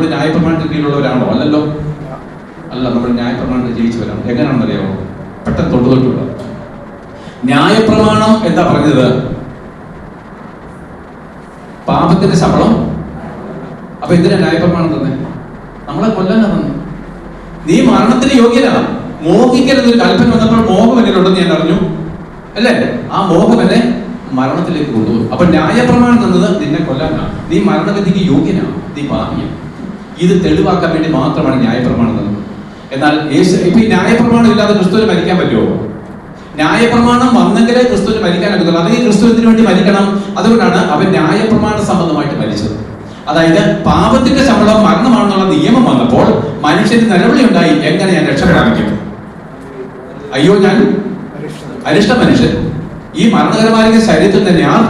നമ്മൾ ന്യായപ്രമാണത്തിന് കീഴിലുള്ളവരാണോ? അല്ലല്ലോ, അല്ല. നമ്മൾ ന്യായപ്രമാണത്തിൽ ജീവിച്ചവരാണ്. എങ്ങനെയാണെന്നറിയാമോ? പെട്ടെന്ന് തൊട്ടുള്ള ന്യായപ്രമാണം എന്താ പറഞ്ഞത്? പാപത്തിന്റെ ശമ്പളം. അപ്പൊ എന്തിനാ ന്യായപ്രമാണം തന്നെ? നമ്മളെ കൊല്ലാനാ തന്നെ. നീ മരണത്തിന് യോഗ്യനാണ്. മോഹിക്കരുതൊരു കൽപ്പന വന്നപ്പോൾ മോഹം എന്നിലുണ്ടെന്ന് ഞാൻ അറിഞ്ഞു, അല്ലേ? ആ മോഹം എന്നെ മരണത്തിലേക്ക് കൊണ്ടുപോകും. അപ്പൊ ന്യായപ്രമാണം തന്നത് നിന്നെ കൊല്ലാനാണ്. നീ മരണവിധിക്ക് യോഗ്യനാണ്, നീ പാപിയാണ്. ഇത് തെളിവാക്കാൻ വേണ്ടി മാത്രമാണ് ന്യായപ്രമാണം തന്നത്. എന്നാൽ ഇപ്പൊ ഈ ന്യായപ്രമാണം ഇല്ലാതെ ക്രിസ്തുവിന് മരിക്കാൻ പറ്റുമോ? ന്യായപ്രമാണം വന്നെങ്കിലേ ക്രിസ്തുവിന് മരിക്കാനൊക്കത്തുള്ളൂ. അല്ലെങ്കിൽ ക്രിസ്തുവിന് വേണ്ടി മരിക്കണം. അതുകൊണ്ടാണ് അവൻ ന്യായപ്രമാണ സംബന്ധമായിട്ട് മരിച്ചത്. അതായത് പാപത്തിന്റെ ശമ്പളം മരണമാണെന്നുള്ള നിയമം വന്നപ്പോൾ മനുഷ്യന് നിലവിളി ഉണ്ടായി, എങ്ങനെ ഞാൻ രക്ഷപ്പെടാൻ? അയ്യോ, ഞാൻ അരിഷ്ട മനുഷ്യൻ, ഈ മരണകരമായ ശരീരത്തിൽ തന്നെയാണ്.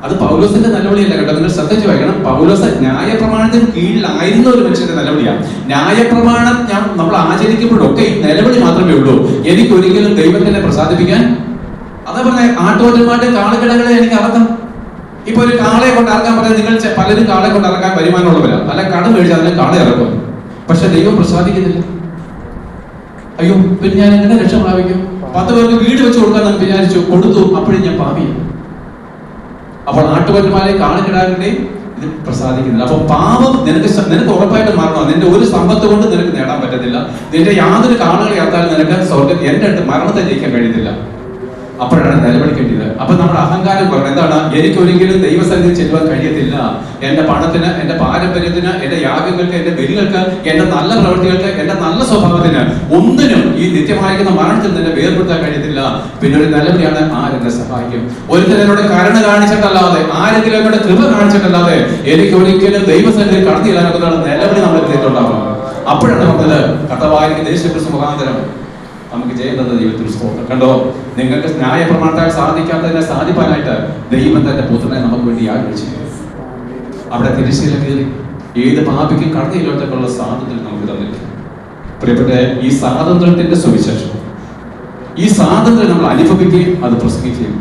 അത് പൗലോസിന്റെ നിലവിളിയല്ല കേട്ടോ, നിങ്ങൾ ശ്രദ്ധിച്ചു വായിക്കണം. പൗലോസ് ന്യായപ്രമാണത്തിന് കീഴിലായിരുന്ന ഒരു മനുഷ്യന്റെ നിലവിളിയാണ്. ന്യായപ്രമാണം നമ്മൾ ആചരിക്കുമ്പോഴൊക്കെ ഈ നിലവിളി മാത്രമേ ഉള്ളൂ, എനിക്ക് ഒരിക്കലും ദൈവത്തിനെ പ്രസാദിപ്പിക്കാൻ. അതാ പറഞ്ഞ ആട്ടോറ്റന്മാരുടെ കാളക്കിടകളെ എനിക്ക് അറക്കാം. ഇപ്പൊ ഒരു കാളയെ കൊണ്ട് ഇറക്കാൻ പറഞ്ഞാൽ നിങ്ങൾ പലരും കാളെ കൊണ്ട് ഇറക്കാൻ വരുമാനമുള്ളവരാ, അല്ല കടം മേടിച്ചാൽ അതിന് കാളെ ഇറക്കും. പക്ഷെ ദൈവം പ്രസാദിക്കുന്നില്ല. അയ്യോ, പിന്നെ ഞാൻ എങ്ങനെ രക്ഷ പ്രാപിക്കും? 10 പേർക്ക് വീട് വെച്ച് കൊടുക്കാൻ ഞാൻ വിചാരിച്ചു, കൊടുത്തു, അപ്പോഴും ഞാൻ പാപിയാണ്. അപ്പോൾ ആട്ടുകൊറ്റന്മാരെയും കാളക്കിടാരുടെയും ഇത് പ്രസാദിക്കുന്നില്ല. അപ്പൊ പാപം നിനക്ക് ഉറപ്പായിട്ട് മാറണം. നിന്റെ ഒരു സമ്പത്ത് കൊണ്ട് നിനക്ക് നേടാൻ പറ്റത്തില്ല. നിന്റെ യാതൊരു കാളുകളെ ചേർത്താലും നിനക്ക് സ്വർഗ്ഗം എന്റെ മരണത്തെ ജയിക്കാൻ കഴിയത്തില്ല. അപ്പോഴാണ് നിലവിളിക്കേണ്ടത്. അപ്പൊ നമ്മുടെ അഹങ്കാരം പറഞ്ഞു എന്താണ്? എനിക്കൊരിക്കലും ദൈവസന്നിധി ചെല്ലുവാൻ കഴിയത്തില്ല. എന്റെ പണത്തിന്, എന്റെ പാരമ്പര്യത്തിന്, എന്റെ യാഗങ്ങൾക്ക്, എന്റെ ബലികൾക്ക്, എന്റെ നല്ല പ്രവൃത്തികൾക്ക്, എന്റെ നല്ല സ്വഭാവത്തിന് ഒന്നിനും ഈ നിത്യമായിരിക്കുന്ന മരണത്തിൽ നിന്നെ വേർപെടുത്താൻ കഴിയത്തില്ല. പിന്നെ ഒരു നിലവിളിയാണ്, ആരെന്നെ സഹായിക്കും? ഒരിക്കലും എന്നോട് കരുണ കാണിച്ചിട്ടല്ലാതെ, ആരെങ്കിലും എന്നോട് കൃപ കാണിച്ചിട്ടല്ലാതെ എനിക്ക് ഒരിക്കലും ദൈവസന്നിധി കടത്തി ഇടാനൊക്കെ നിലവിളി നമ്മൾ എത്തിയിട്ടുണ്ടാവണം. അപ്പോഴാണ് പറഞ്ഞത്, കർത്താവായിരിക്കുന്ന യേശുക്രിസ്തു മുഖാന്തരം നമുക്ക് ചെയ്യുന്നത് ദൈവത്തിന് സ്തോത്രം. കണ്ടോ, നിങ്ങൾക്ക് ന്യായപ്രമാണത്താൽ സാധിക്കാത്തതിനെ സാധിപ്പാനായിട്ട് ദൈവം തന്റെ പുത്രനെ നമുക്ക് വേണ്ടി ആഗ്രഹിച്ചു. അവിടെ തിരശ്ശീല കീറി ഏത് പാപിക്കും കടത്തിയിലോട്ടൊക്കെയുള്ള സ്വാതന്ത്ര്യം നമുക്ക് തന്നിട്ടുണ്ട്. പ്രിയപ്പെട്ട, ഈ സ്വാതന്ത്ര്യത്തിന്റെ സുവിശേഷം, ഈ സ്വാതന്ത്ര്യം നമ്മൾ അനുഭവിക്കുകയും അത് പ്രസംഗിക്കുകയും